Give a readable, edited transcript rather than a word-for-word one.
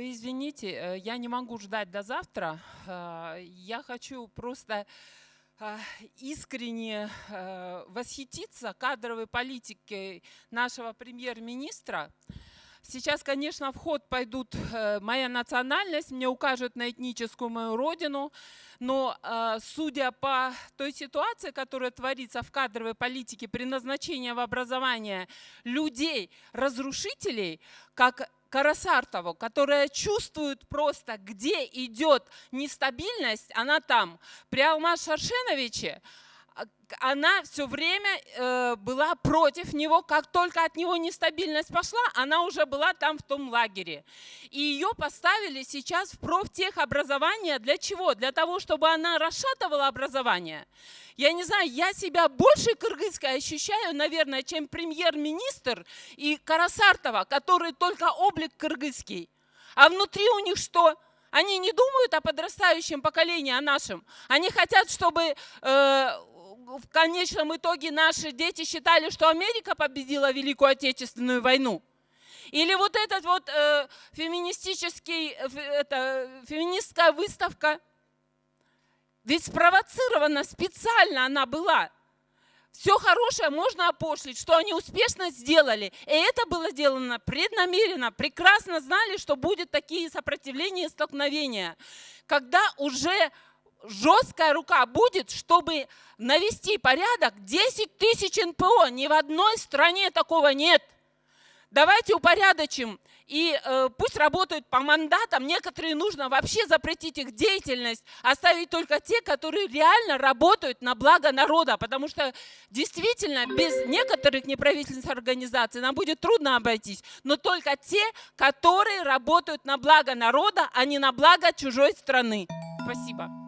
Вы извините, я не могу ждать до завтра. Я хочу просто искренне восхититься кадровой политикой нашего премьер-министра. Сейчас, конечно, в ход пойдут моя национальность, мне укажут на этническую мою родину, но судя по той ситуации, которая творится в кадровой политике при назначении в образование людей, разрушителей, как Карасартову, которая чувствует просто, где идет нестабильность, она там. При Алмаз Шаршеновиче она все время была против него. Как только от него нестабильность пошла, она уже была там в том лагере. И ее поставили сейчас в профтехобразование. Для чего? Для того, чтобы она расшатывала образование. Я не знаю, я себя больше кыргызской ощущаю, наверное, чем премьер-министр и Карасартова, который только облик кыргызский. А внутри у них что? Они не думают о подрастающем поколении, о нашем. Они хотят, чтобы в конечном итоге наши дети считали, что Америка победила Великую Отечественную войну. Или вот этот вот феминистская выставка, ведь спровоцирована специально она была. Все хорошее можно опошлить, что они успешно сделали. И это было сделано преднамеренно. Прекрасно знали, что будут такие сопротивления и столкновения. Когда уже жесткая рука будет, чтобы навести порядок, 10 тысяч НПО. Ни в одной стране такого нет. Давайте упорядочим. И пусть работают по мандатам. Некоторые нужно вообще запретить их деятельность, оставить только те, которые реально работают на благо народа. Потому что действительно без некоторых неправительственных организаций нам будет трудно обойтись. Но только те, которые работают на благо народа, а не на благо чужой страны. Спасибо.